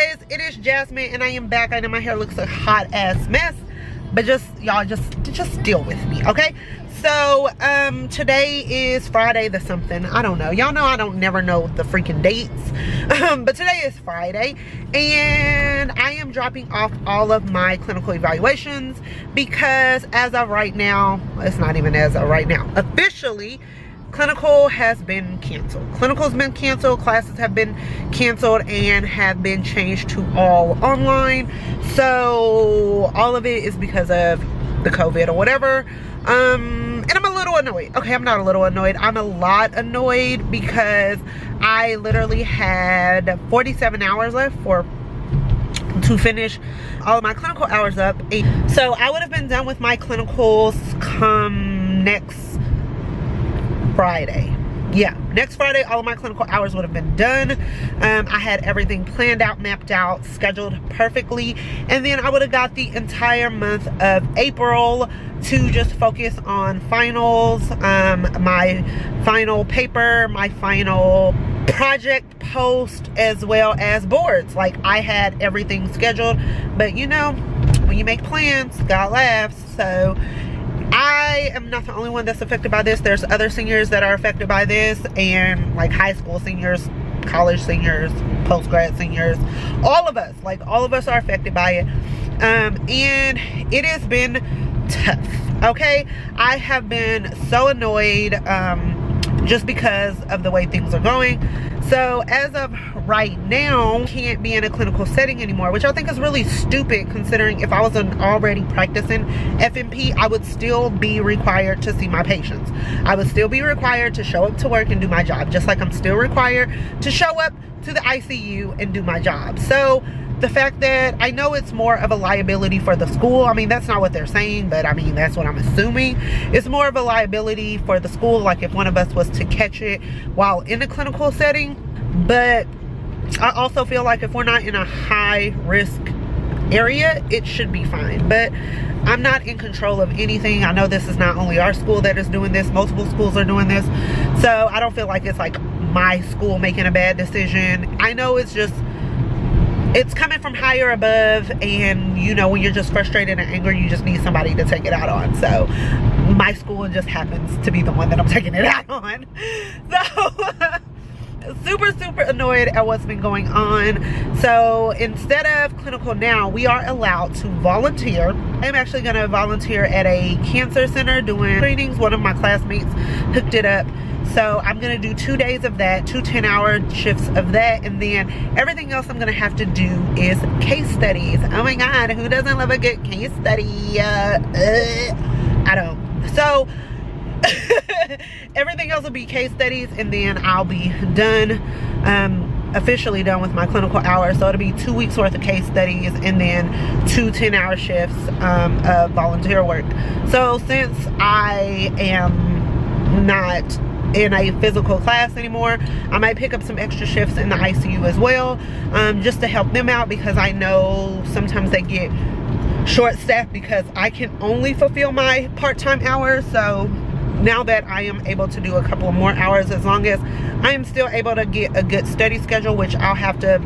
guys, it is Jasmine and I am back. I know my hair looks a hot ass mess, but y'all just deal with me, okay? So today is Friday the something, I don't know. Y'all know I don't never know the freaking dates. But today is Friday and I am dropping off all of my clinical evaluations because as of right now, it's not even as of right now, officially clinical has been canceled. Clinical's been canceled, classes have been canceled and have been changed to all online. So all of it is because of the COVID or whatever. And I'm a little annoyed. Okay, I'm not a little annoyed. I'm a lot annoyed because I literally had 47 hours left to finish all of my clinical hours up. So I would have been done with my clinicals come next Friday. Yeah, next Friday all of my clinical hours would have been done. I had everything planned out, mapped out, scheduled perfectly, and then I would have got the entire month of April to just focus on finals, my final paper, my final project post, as well as boards. Like, I had everything scheduled, but you know, when you make plans, God laughs. So I am not the only one that's affected by this. There's other seniors that are affected by this, and like high school seniors, college seniors, post-grad seniors, all of us are affected by it. And it has been tough, okay? I have been so annoyed just because of the way things are going. So as of right now, can't be in a clinical setting anymore, which I think is really stupid considering if I was already practicing FNP, I would still be required to see my patients. I would still be required to show up to work and do my job, just like I'm still required to show up to the ICU and do my job. So the fact that I know it's more of a liability for the school, I mean, that's not what they're saying, but I mean, that's what I'm assuming. It's more of a liability for the school, like if one of us was to catch it while in a clinical setting. But I also feel like if we're not in a high risk area, it should be fine. But I'm not in control of anything. I know this is not only our school that is doing this, multiple schools are doing this. So I don't feel like it's like my school making a bad decision. I know it's coming from higher above, and you know, when you're just frustrated and angry, you just need somebody to take it out on. So my school just happens to be the one that I'm taking it out on. So super annoyed at what's been going on. So instead of clinical now, we are allowed to volunteer. I'm actually going to volunteer at a cancer center doing trainings. One of my classmates hooked it up. So I'm going to do 2 days of that, 2 10-hour shifts of that, and then everything else I'm going to have to do is case studies. Oh my God, who doesn't love a good case study? I don't. So everything else will be case studies, and then I'll be done, officially done with my clinical hours. So it'll be 2 weeks worth of case studies and then 2 10-hour shifts of volunteer work. So since I am not in a physical class anymore, I might pick up some extra shifts in the ICU as well, just to help them out, because I know sometimes they get short-staffed because I can only fulfill my part-time hours. So now that I am able to do a couple of more hours, as long as I am still able to get a good study schedule, which I'll have to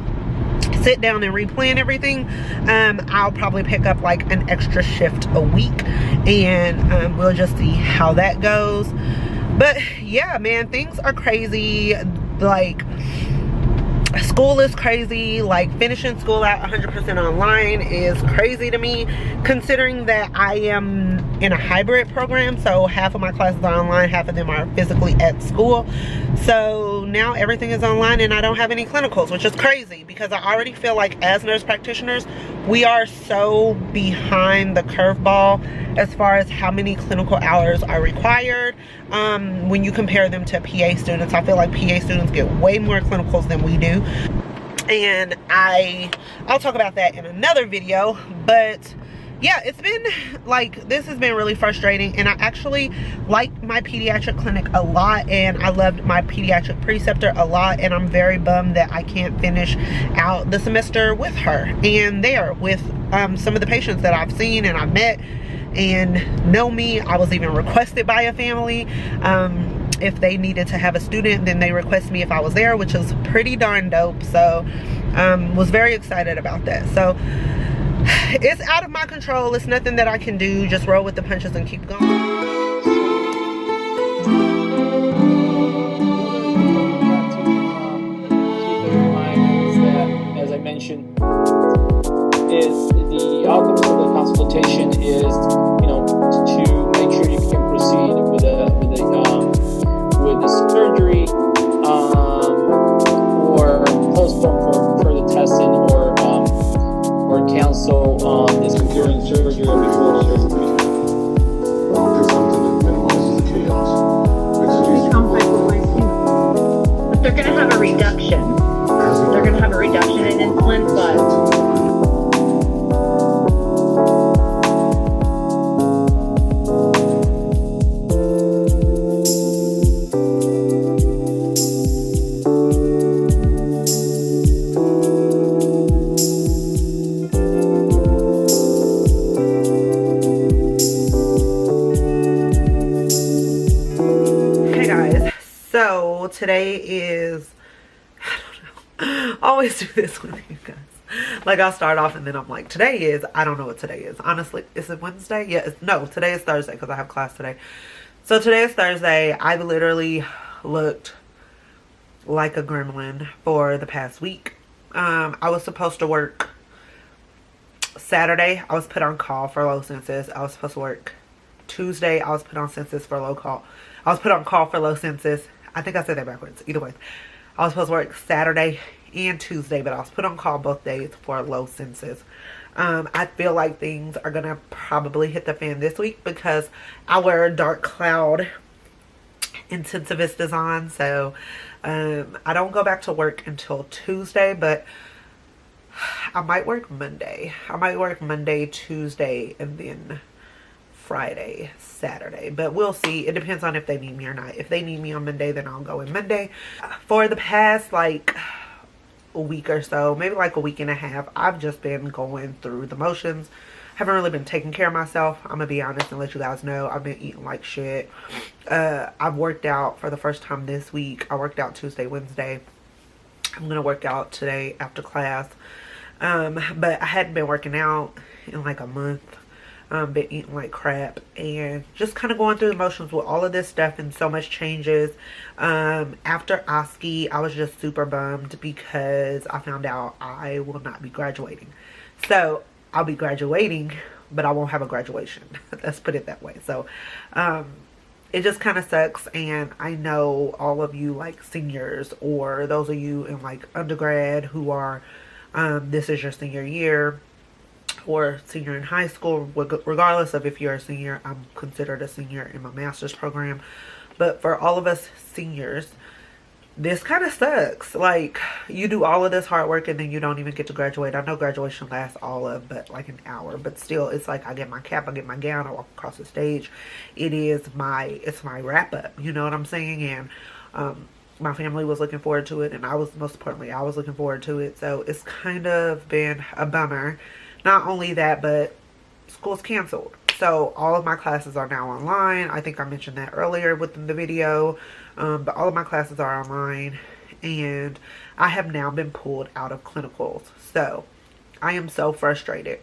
sit down and replan everything, I'll probably pick up like an extra shift a week, and we'll just see how that goes. But yeah, man, things are crazy. Like, school is crazy. Like, finishing school at 100% online is crazy to me, considering that I am in a hybrid program. So half of my classes are online, half of them are physically at school. So now everything is online and I don't have any clinicals, which is crazy because I already feel like as nurse practitioners, we are so behind the curveball as far as how many clinical hours are required. When you compare them to PA students, I feel like PA students get way more clinicals than we do. And I'll talk about that in another video. But yeah, it's been like, this has been really frustrating, and I actually like my pediatric clinic a lot, and I loved my pediatric preceptor a lot, and I'm very bummed that I can't finish out the semester with her and there with some of the patients that I've seen and I've met and know me. I was even requested by a family. If they needed to have a student, then they request me if I was there, which is pretty darn dope. So Was very excited about that. So it's out of my control. It's nothing that I can do. Just roll with the punches and keep going. As I mentioned, is the outcomes of the consultation is, you know, to make sure you can proceed with the surgery, or postpone for the testing, or cancel this during surgery or before surgery. Do something that minimizes the chaos. But they're going to have a reduction. They're going to have a reduction in insulin, but today is, I don't know, I always do this with you guys. Like, I'll start off and then I'm like, today is, I don't know what today is. Honestly, is it Wednesday? Yeah, no, today is Thursday because I have class today. So today is Thursday. I've literally looked like a gremlin for the past week. I was supposed to work Saturday. I was put on call for low census. I was supposed to work Tuesday. I was put on census for low call. I was put on call for low census. I think I said that backwards. Either way, I was supposed to work Saturday and Tuesday, but I was put on call both days for low census. I feel like things are gonna probably hit the fan this week because our dark cloud intensivist is on. So I don't go back to work until Tuesday, but I might work Monday. I might work Monday, Tuesday, and then Friday, Saturday, but we'll see. It depends on if they need me or not. If they need me on Monday, then I'll go in Monday. For the past like a week or so, maybe like a week and a half, I've just been going through the motions. Haven't really been taking care of myself. I'm gonna be honest and let you guys know I've been eating like shit. I've worked out for the first time this week. I worked out Tuesday, Wednesday. I'm gonna work out today after class. But I hadn't been working out in like a month. Been eating like crap and just kind of going through the motions with all of this stuff, and so much changes. After OSCE, I was just super bummed because I found out I will not be graduating. So I'll be graduating, but I won't have a graduation. Let's put it that way. So it just kind of sucks, and I know all of you like seniors, or those of you in like undergrad who are this is your senior year, or senior in high school. Regardless of if you're a senior, I'm considered a senior in my master's program. But for all of us seniors, this kind of sucks. Like, you do all of this hard work and then you don't even get to graduate. I know graduation lasts all of but like an hour, but still, it's like I get my cap, I get my gown, I walk across the stage. It's my wrap up, you know what I'm saying? And my family was looking forward to it, and most importantly, I was looking forward to it. So it's kind of been a bummer. Not only that, but school's canceled. So all of my classes are now online. I think I mentioned that earlier within the video. But all of my classes are online, and I have now been pulled out of clinicals. So I am so frustrated.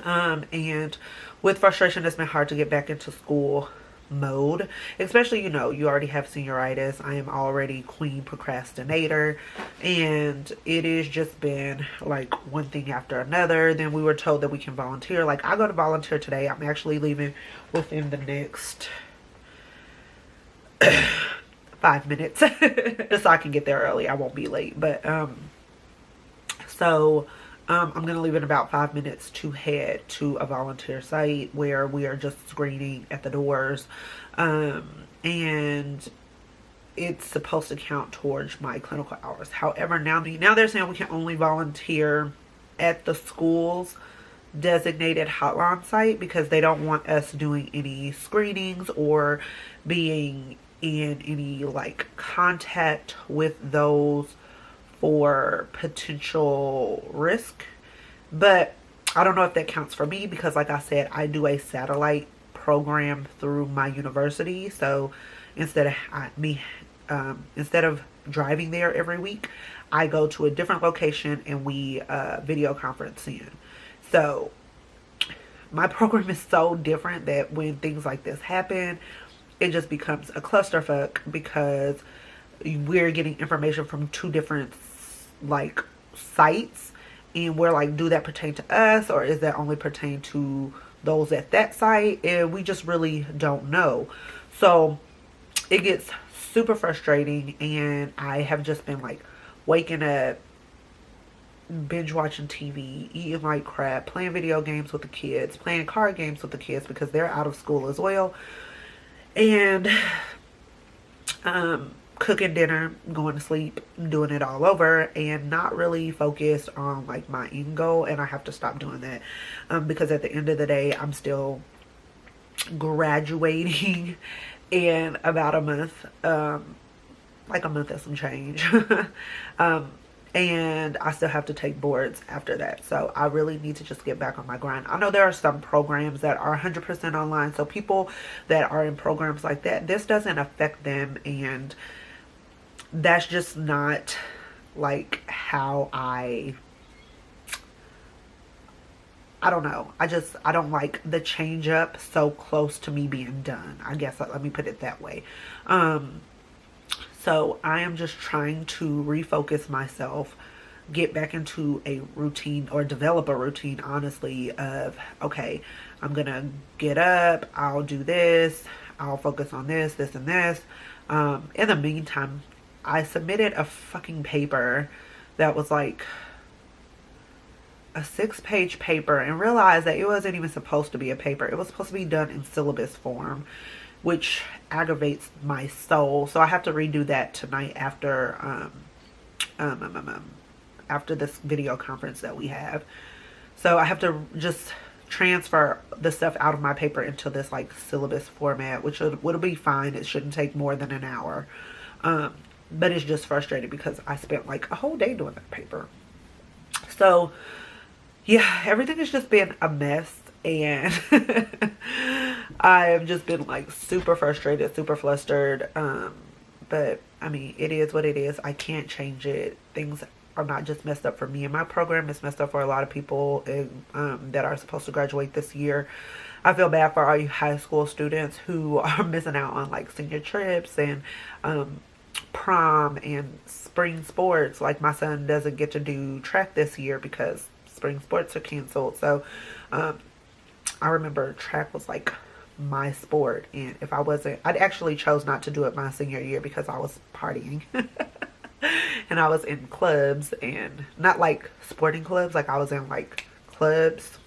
And with frustration, it's been hard to get back into school mode, especially, you know, you already have senioritis. I am already queen procrastinator, and it has just been like one thing after another. Then we were told that we can volunteer. Like, I go to volunteer today. I'm actually leaving within the next 5 minutes just so I can get there early. I won't be late, but I'm going to leave in about 5 minutes to head to a volunteer site where we are just screening at the doors. And it's supposed to count towards my clinical hours. However, now they're saying we can only volunteer at the school's designated hotline site because they don't want us doing any screenings or being in any like contact with those for potential risk. But I don't know if that counts for me because, like I said, I do a satellite program through my university. So instead of driving there every week, I go to a different location and we video conference in. So my program is so different that when things like this happen, it just becomes a clusterfuck because we're getting information from two different like sites, and we're like, do that pertain to us, or is that only pertain to those at that site? And we just really don't know. So it gets super frustrating, and I have just been like waking up, binge watching TV, eating like crap, playing video games with the kids, playing card games with the kids because they're out of school as well, and cooking dinner, going to sleep, doing it all over, and not really focused on like my end goal. And I have to stop doing that because at the end of the day, I'm still graduating in about a month, like a month and some change. And I still have to take boards after that. So I really need to just get back on my grind. I know there are some programs that are 100% online. So people that are in programs like that, this doesn't affect them. And that's just not like how I don't know. I don't like the change up so close to me being done. I guess let me put it that way. So I am just trying to refocus myself, get back into a routine, or develop a routine, honestly, of, okay, I'm going to get up, I'll do this, I'll focus on this, this, and this. In the meantime, I submitted a fucking paper that was like a 6-page paper and realized that it wasn't even supposed to be a paper. It was supposed to be done in syllabus form, which aggravates my soul. So I have to redo that tonight after after this video conference that we have. So I have to just transfer the stuff out of my paper into this like syllabus format, which would be fine. It shouldn't take more than an hour. But it's just frustrating because I spent like a whole day doing that paper. So yeah, everything has just been a mess, and I have just been like super frustrated, super flustered. But I mean, it is what it is. I can't change it. Things are not just messed up for me and my program. It's messed up for a lot of people that are supposed to graduate this year. I feel bad for all you high school students who are missing out on like senior trips and prom and spring sports. Like my son doesn't get to do track this year because spring sports are canceled. So I remember track was like my sport, and if I wasn't, I'd actually chose not to do it my senior year because I was partying and I was in clubs, and not like sporting clubs, like I was in like clubs,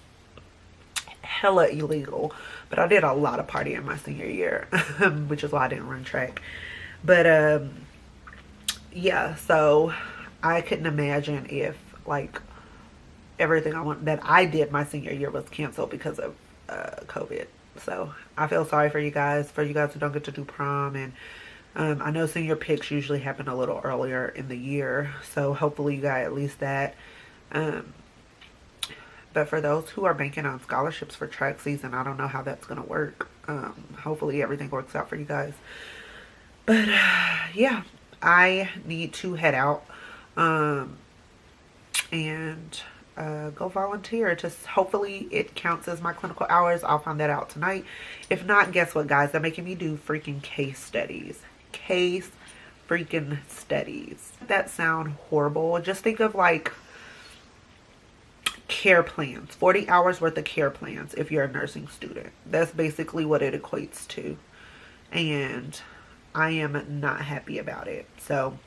hella illegal, but I did a lot of partying my senior year, which is why I didn't run track. But yeah, so I couldn't imagine if like everything that I did my senior year was canceled because of COVID. So I feel sorry for you guys who don't get to do prom. And I know senior pics usually happen a little earlier in the year, so hopefully you got at least that. But for those who are banking on scholarships for track season, I don't know how that's gonna work. Hopefully everything works out for you guys. But yeah, I need to head out and go volunteer. Just hopefully it counts as my clinical hours. I'll find that out tonight. If not, guess what, guys? They're making me do freaking case studies. Case freaking studies. That sound horrible. Just think of like care plans. 40 hours worth of care plans if you're a nursing student. That's basically what it equates to. And I am not happy about it. So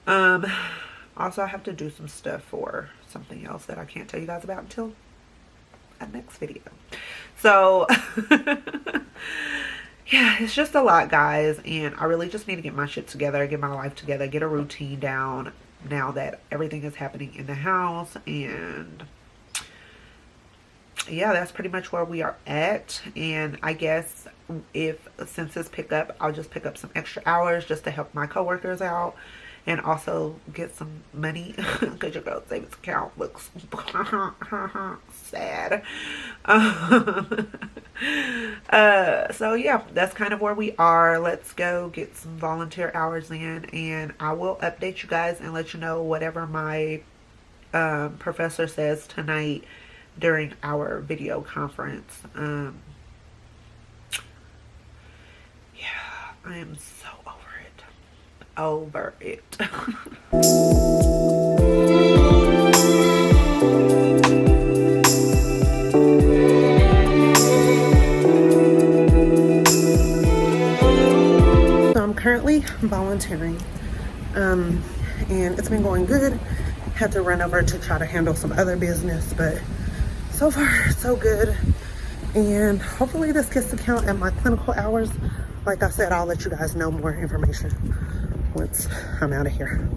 also I have to do some stuff for something else that I can't tell you guys about until a next video. So yeah, it's just a lot, guys, and I really just need to get my shit together, get my life together, get a routine down now that everything is happening in the house. And yeah, that's pretty much where we are at. And I guess if census pick up, I'll just pick up some extra hours just to help my coworkers out and also get some money because your girl's savings account looks sad. So yeah, that's kind of where we are. Let's go get some volunteer hours in, and I will update you guys and let you know whatever my professor says tonight during our video conference. Yeah, I am so over it. So I'm currently volunteering, and it's been going good. Had to run over to try to handle some other business, but so far so good. And hopefully this gets to count at my clinical hours. Like I said, I'll let you guys know more information once I'm out of here.